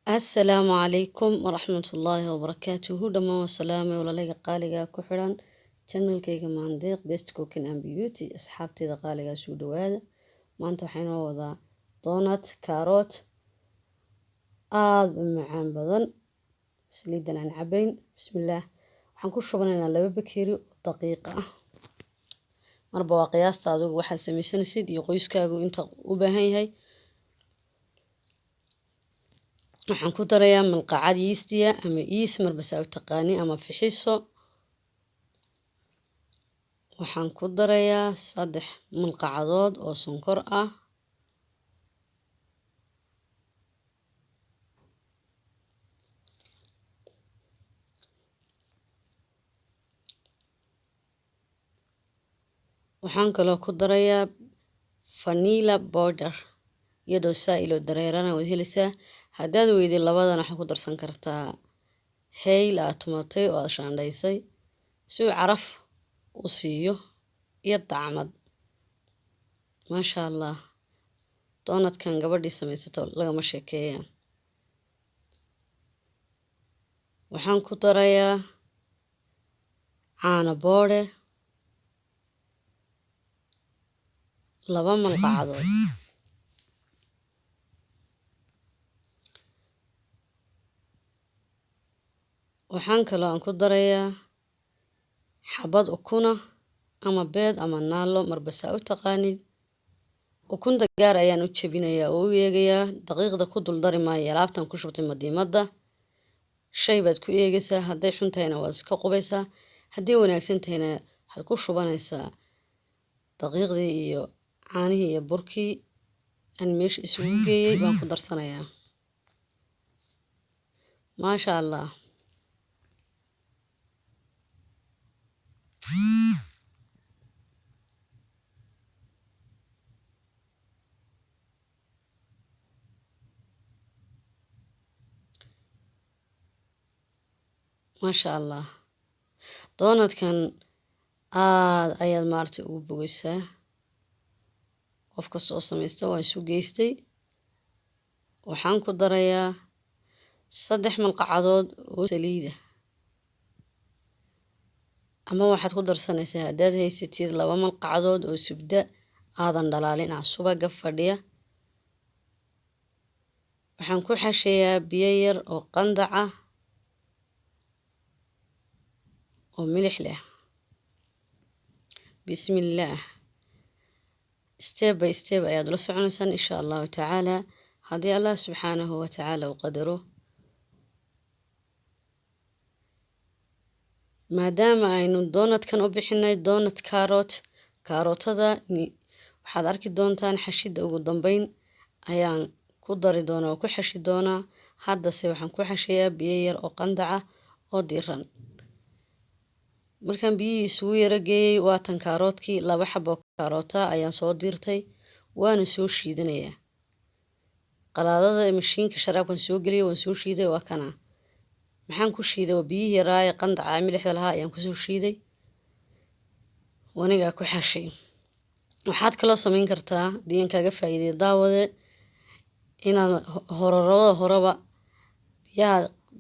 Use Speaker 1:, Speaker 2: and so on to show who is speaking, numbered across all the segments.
Speaker 1: السلام عليكم ورحمة الله وبركاته. دما والسلامة ولا لقى قالقا كحران channel كيغا مانديق best cooking and beauty أصحابتي ذا قالقا سودواد ما انتو حين وضع دونات كاروت معان بدن سليدنا عن عبين. بسم الله. حنكون شبننا لبا بكيري دقيقة مربوا قياس تادوق واحد سميسان سيد يقويسكاغو انت وباهي waxaan ku darayaa malqacad yeastiya ama yeast marbasa u taqaani ama fixiso. waxaan ku darayaa 3 malqacadood oo sonkor ah. waxaan kaloo ku darayaa vanilla powder iyadoo saa'ilo dareerana wad helaysaa. haddaad weydii labadan waxaad ku darsan kartaa hayl aad tumatay oo aad shaandhaysay si uu caraf u siiyo iyo dacmad. maasha allah, doonadkan gabadhii samaysato lagama sheekeeyaan. waxaan ku darayaa caano boodhe 2 malqacadood. waxaan kaloo aan ku darayaa xabad ukuna ama beed ama naalo marbasa u taqaanid. ukunta gaar ayaan u jabinayaa oo u eegayaa daqiiqda ku dul dari maayo alaabtan ku shubtay madiimada. shay baad ku eegaysaa, hadday xun tahayna waad iska qubaysaa, haddii wanaagsan tahayna waxaad ku shubanaysaa daqiiqdii iyo caanihii iyo burkii aan meesha isugu geeyey baan ku darsanayaa. maasha allah. maasha allah, doonadkan aad ayaad maartay ugu bogaysaa. qof kasta oo samaysta waan isu geystay. waxaan ku darayaa 3 malqacadood oo saliida ama waxaad ku darsanaysaa haddaad haysatid 2 malqacadood oo subda aadan dhalaalin ah subaga fadhiya. waxaan ku xasheeyaa biyo yar oo qandac ah oo milix leh. bismillaah. step by step ayaad la soconaysaan insha allahu tacaala haddii allah subxaanahu wa tacaala u qadaro. maadaama aynu doonadkan u bixinay doonad kaarootada waxaad arki doontaan xashida ugu dambeyn ayaan ku dari doonaa oo ku xashi doonaa. haddase waxaan ku xashayaa biyo yar oo qandac ah oo diiran. markaan biyihii isugu yara geeyey waatan kaaroodkii 2 xabo kaaroota ayaan soo diirtay waana soo shiidanayaa. qalaadada mashiinka sharaabkan soo geliyay waan soo shiiday waa kana. maxaan ku shiiday oo biyihii yaraaye qandaca milixda lahaa ayaan kusoo shiiday wanigaa ku xashay. waxaad kaloo samayn kartaa haddii aan kaaga faa'iiday daawade inaad horeba biyaha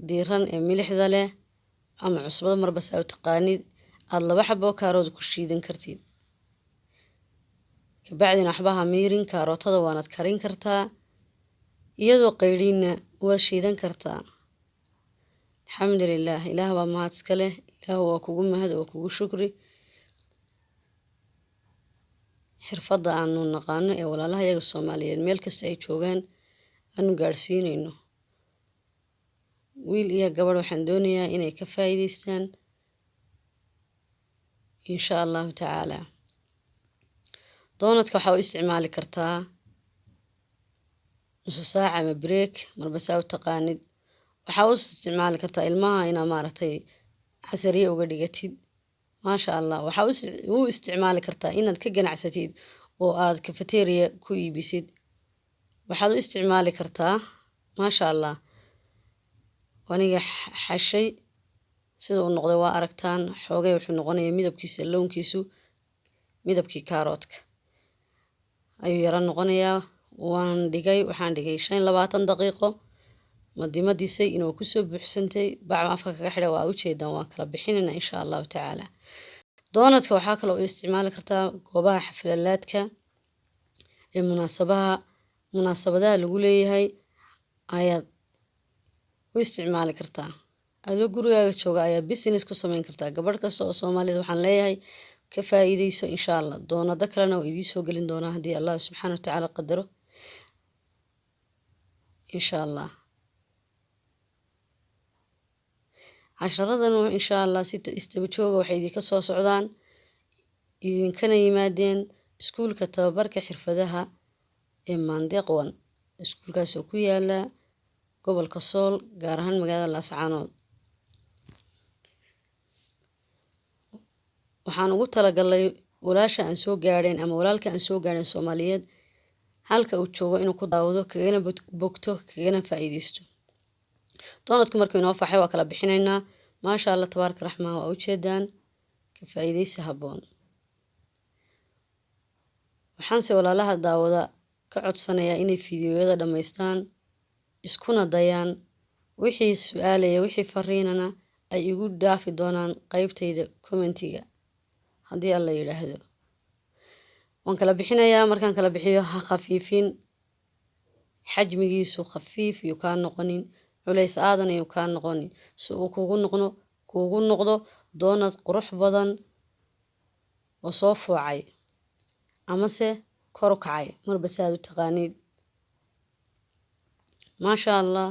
Speaker 1: diiran ee milixda leh ama cusbada marbasa u taqaanid aad 2 xabo kaarood ku shiidan kartid. kabacdina waxba ha miirin, kaarootada waanad karin kartaa iyadoo qayliinna waad shiidan kartaa. alxamdulilaah, ilaah baa mahad iska leh. ilaah waa kugu mahad oo kugu shukri xirfadda aanu naqaano ee walaalaha iyaga soomaaliyeed meel kasta ay joogaan aanu gaadhsiinayno. wiil iyo gabadh waxaan doonayaa inay ka faa'iidaystaan insha allahu tacaala. doonadka waxaa u isticmaali kartaa nusu saac ama break marbasa u taqaanid. waxaa u isticmaali kartaa ilmaha inaa maaragtay casariye uga dhigatid. maasha allah. waxaa u isticmaali kartaa inaad ka ganacsatid oo aad cafeteria ku iibisid. waxaad u isticmaali kartaa maasha allah. waniga xashay sida uu noqday waa aragtaan. xoogay wuxuu noqonayaa midabkiisa lownkiisu midabkii kaaroodka ayuu yara noqonayaa. waxaan dhigay 25 daqiiqo madimadisay inuu kusoo buuxsantay bacma afka kaga xidha waa ujeedaan waa kala bixinayna insha allahu tacaala. doonadka waxaa kale oo isticmaali kartaa goobaha xafladaadka ee munaasabadaha lagu leeyahay ayaad u isticmaali kartaa. adoo gurigaaga jooga ayaa business ku samayn kartaa. gabadh kasta oo Soomaalida waxaan leeyahay ka faa'iideyso insha Allah. doonada kalena waa idin soo gelin doonaa haddii Allah subxaanahu wa tacaala qadaro insha Allah. casharadan insha Allah si istaba jooga waxay idinka soo socdaan idinkana yimaadeen iskuulka tababarka xirfadaha ee Mandeq One. iskuulkaas oo ku yaala gobolka Sool gaar ahaan magaalada Laascaanood. waxaan ugu talagalay walaasha aan soo gaareen ama walaalka aan soo gaareen Soomaaliyeed halka uu joogo inuu ku daawado kagana bogto kagana faa'iideysto. doonadku markuu inoo faxay waa kala bixinaynaa. maasha Allah tabaaraka raxmaan waa ujeedaan ka faa'iideysi habboon. waxaanse walaalaha daawada ka codsanayaa inay fiidiyoyada dhammaystaan iskuna dayaan wixii su'aalaya wixii fariinana ay igu dhaafi doonaan qaybtayda commentiga haddii alla yidhaahdo. waan kala bixinayaa. markaan kala bixiyo ha khafiifin, xajmigiisu khafiif yuu kaa noqonin, culays aadan yuu kaa noqonin, si uu kuugu noqdo doonad qurux badan oo soo foocay amase kor u kacay marba si aad u taqaanid. maasha Allah.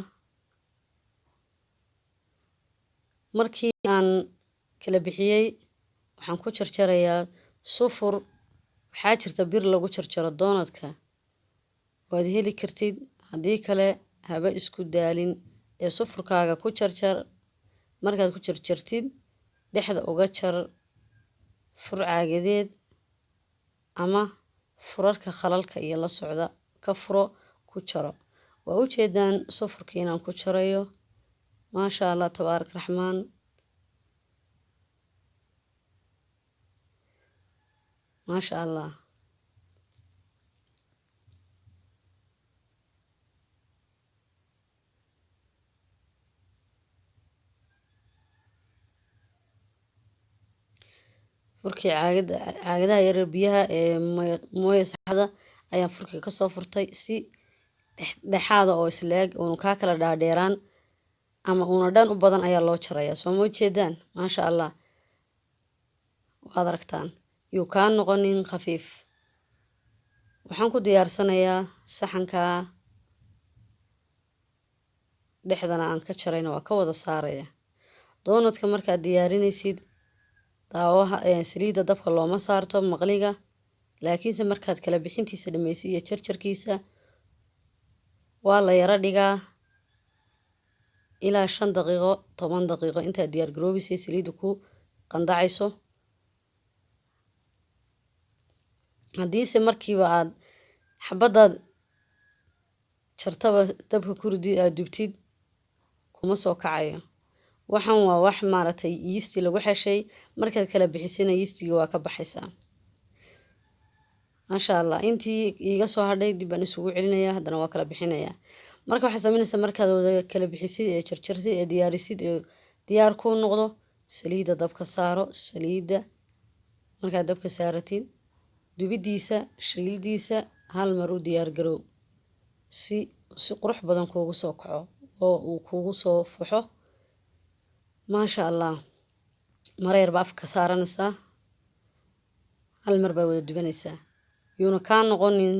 Speaker 1: markii aan kala bixiyey waxaan ku jarjarayaa sufur. waxaa jirta bir lagu jarjaro doonadka waad heli kartid. haddii kale haba isku daalin ee sufurkaaga ku jarjar. markaad ku jarjartid dhexda uga jar fur caagadeed ama furarka khalalka iyo la socda ka furo ku jaro. waa ujeedaan sufurkii inaan ku jarayo. maasha Allah tabaarak raxmaan. maasha Allah. furkii caagadaha yaryar biyaha ee mooye saxda ayaan furkii ka soo furtay si dhexaada oo isleeg uuna kaa kala dhaadheeraan ama uuna dhan u badan ayaa loo jarayaa. soo ma jeedaan maasha Allah waad aragtaan yuu kaa noqonin khafiif. waxaan ku diyaarsanayaa saxanka dhexdana aan ka jarayna waa ka wada saaraya. doonadka markaad diyaarinaysid daawaha saliidda dabka looma saarto maqliga, laakiinse markaad kala bixintiisa dhamaysid iyo jarjarkiisa waa la yara dhigaa ilaa 5 daqiiqo 10 daqiiqo intaad diyaar garoobaysay saliidda ku qandacayso. haddiise markiiba aad xabadaad jartaba dabka ku ridid aad dubtid kuma soo kacayo. waxaan waa wax maaragtay yeast lagu xeshay. markaad kala bixisana yeastigii waa ka baxaysaa. maasha Allah. intii iga soo hadhay dib aan isugu celinayaa haddana waa kala bixinayaa. marka waxaad samaynaysaa markaad wada kala bixisid ee jarjarsid ee diyaarisid ee diyaar kuu noqdo saliidda dabka saaro. saliidda markaad dabka saaratid dubidiisa shiildiisa hal mar u diyaar garow si qurux badan kuugu soo kaco oo uu kuugu soo fuxo. maasha Allah. mara yar baa afka saaranaysaa hal mar baa wada dubanaysaa. yuuna kaa noqonin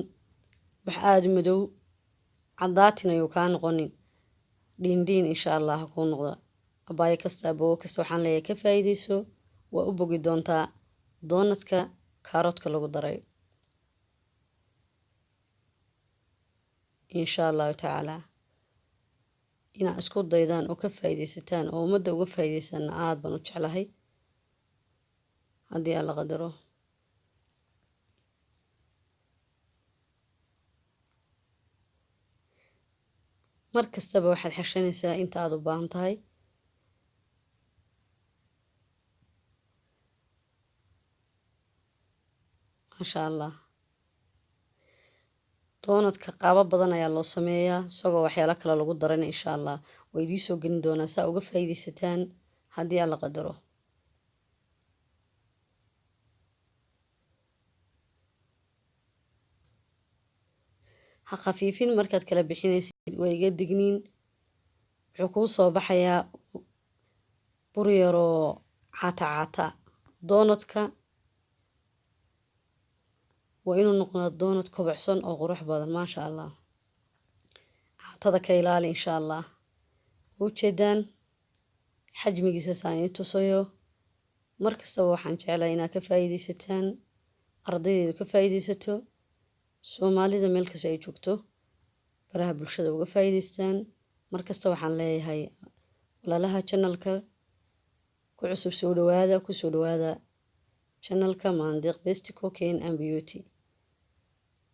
Speaker 1: wax aada madow caddaatina yuu kaa noqonin dhiindhiin insha Allah ha kuu noqda. abaayo kasta aboowo kasta waxaan leeyahay ka faa'iideyso. waa u bogi doontaa doonadka kaaroodka lagu daray insha Allahu tacaala. inaad isku daydaan oo ka faa'iideysataan oo ummadda uga faa'iideysanna aad baan u jeclahay haddii alla qadaro. mar kastaba waxaad xeshanaysaa inta aad u baahan tahay. maasha Allah. doonadka qaabo badan ayaa loo sameeyaa isagoo waxyaalo kale lagu darana insha allah way idii soo gelin doonaa saa uga faa'iidaysataan haddii alla qadaro. ha khafiifin markaad kala bixinaysid waa iga digniin. wuxuu kuu soo baxayaa bur yaroo caata doonadka waa inuu noqdaa doonad kobocsan oo qurux badan maasha allah. caatada ka ilaali insha allah. ujeedaan xajmigiisa saan ii tusayo. markastaba waxaan jeclahay inaad ka faa'iidaysataan, ardaydeedu ka faa'iidaysato, soomaalida meel kasta ay joogto baraha bulshada uga faa'iidaystaan. markasta waxaan leeyahay walaalaha channelka ku cusub soo dhawaada, ku soo dhawaada channelka Mandeeq Best Cooking and Beauty.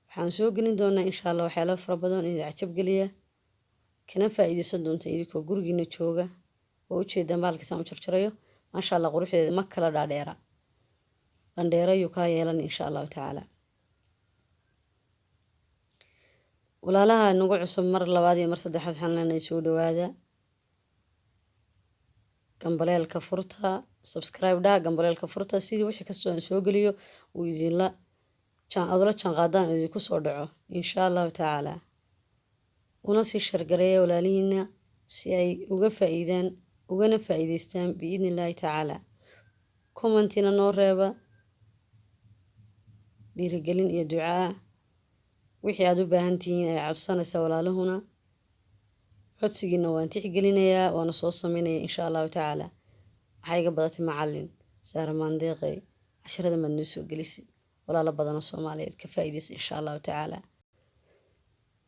Speaker 1: waxaan soo gelin doonaa insha allah waxyaalo fara badan idin cajab geliya kana faa'iidaysan doonta idinkoo gurigiina jooga. oo ujeedaan baalkiisaan u jarjarayo maasha allah quruxdeeda ma kala dhaadheera, dhandheera ayuu kaa yeelan insha allahu tacaala. walaalaha nagu cusub mar labaad iyo mar saddexaad waxaan leenahay soo dhawaada. gambaleelka furta, subscribe dha, gambaleelka furta sidii wixii kastoo aan soo geliyo uu idinla adula jaanqaadaan idinku soo dhaco insha allahu tacaala. una sii shargareeya walaalihiina si ay uga faa'iidaan ugana faa'iidaystaan biidni illaahi tacaala. commentina noo reeba dhiirigelin iyo ducaa wixii aad u baahan tihiin ay codsanaysa walaalahuna. codsigiina waan tixgelinayaa waana soo sameynaya insha allahu tacaala. waxaa iga badatay macallin Saara Mandeeqay casharada maad noo soo gelisid walaalo badanoo Soomaaliyeed ka faa'iidaysa insha allahu tacaala.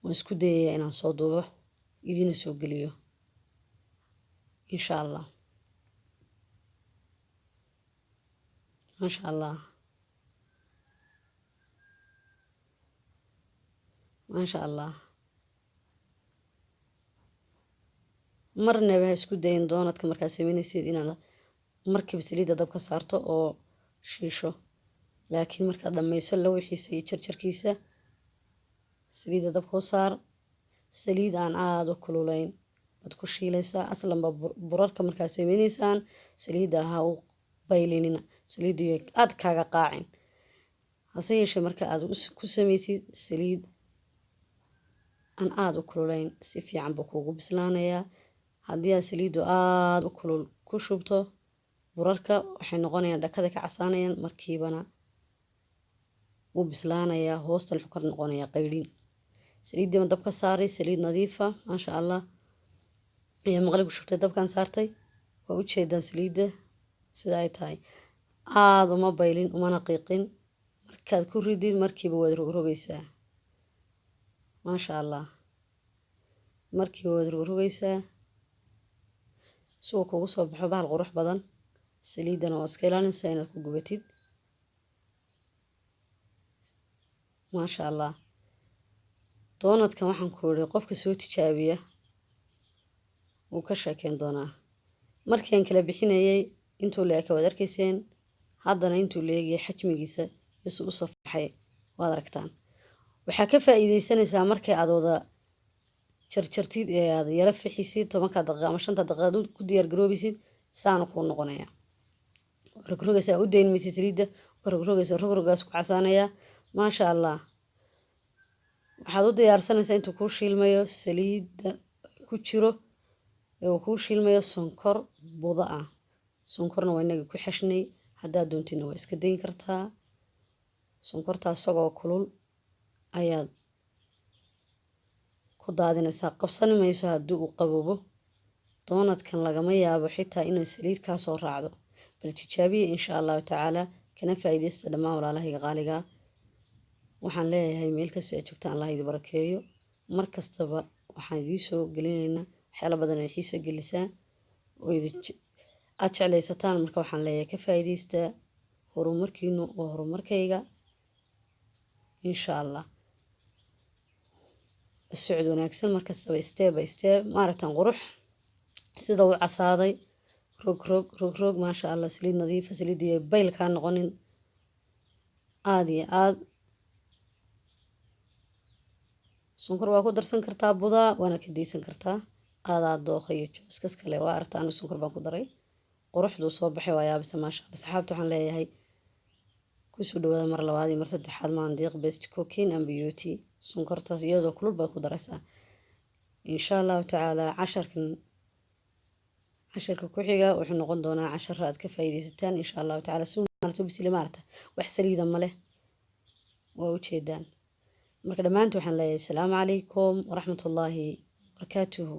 Speaker 1: waan isku dayayaa inaan soo duubo idiina soo geliyo insha allah. maasha allah maasha allah. marnaba ha isku dayin doonadka markaad sameynaysid inaad markiiba saliidda dabka saarto oo shiisho, laakiin markaad dhammayso lawixiisa iyo jarjarkiisa saliidda dabka u saar. saliid aan aada u kululayn baad ku shiilaysaa. aslanba burarka markaad sameynaysaan saliidda ha u baylinina, saliiddu aad kaaga qaacin. hase yeeshee marka aad ku samaysid saliid aan aada u kululayn si fiican buu kuugu bislaanayaa. haddii aad saliiddu aada u kulul ku shubto burarka waxay noqonayaan dhakada ka casaanayaan, markiibana wuu bislaanayaa, hoostan wuxuu ka noqonayaa qaydhin. saliiddiiban dabka saaray, saliid nadiifa maasha allah ayaa maqli ku shubtay dabkan saartay. waa ujeedaan saliidda sida ay tahay, aada uma baylin umana qiiqin. markaad ku ridid markiiba waad rogrogaysaa maasha allah. markiiba waad rogrogaysaa si uu kugu soo baxo bahal qurux badan. saliiddana waa iska ilaalinaysaa inaad ku gubatid maasha allah. doonadkan waxaan ku yidhi qofka soo tijaabiya wuu ka sheekeyn doonaa. markiiaan kala bixinayay intuu leeka waad arkayseen, haddana intuu leegiyay xajmigiisa isu u safaxay waad aragtaan. waxaa ka faa'iidaysanaysaa markay aad wada jarjartid ee aad yara fixisid 10 daqiiqo ama 5 daqiiqo ku diyaar garoobisid saanu kuu noqonaya. rogrogaysaa u dayn maysid saliidda, rogrogaysaa rogrogaas ku casaanayaa maasha allah. waxaad u diyaarsanaysaa intuu kuu shiilmayo saliidda ku jiro ee uu kuu shiilmayo sonkor budo ah. sonkorna waa inaga ku xashnay, haddaad doontidna waa iska dayn kartaa. sonkortaa isagoo kulul ayaad ku daadinaysaa, qabsan mayso haddii uu qaboobo. doonadkan lagama yaabo xitaa inay saliid kaa soo raacdo, bal tijaabiya insha allahu tacaala kana faa'iidaysta dhammaan walaalahayga qaaliga. waxaan leeyahay meel kasta aad joogtaan allah idin barakeeyo. mar kastaba waxaan idiin soo gelinaynaa waxyaalo badan oo xiisa gelisaa oo aad jeclaysataan. marka waxaan leeyahay ka faa'iidaysta, horumarkiinu waa horumarkayga insha allah. socod wanaagsan markastaba step by step maaragtan qurux sida uu casaaday. rogrog maasha allah. saliid nadiifa, saliiddu iyo bayl kaa noqonin. aada iyo aad sonkor waa ku darsan kartaa budaa waana ka daysan kartaa aadaa dooqa iyo jooskas kale waa arta anu sonkor baan ku daray quruxduu soo baxay waa yaabisa maasha allah saxaabta waxaan leeyahay kusoo dhawaada mar labaad iyo mar saddexaad maandiiq best cooking and beauty sonkortaas iyadoo kulul baad ku daraysaa insha allahu tacaala casharka ku xiga wuxuu noqon doonaa cashar aad ka faa'iidaysataan insha allahu tacaala suumaarto bisile maarta wax saliida ma leh waa ujeedaan marka dhammaantii waxaan leeyahay asalaamu calaykum waraxmatullaahi wabarakaatuhu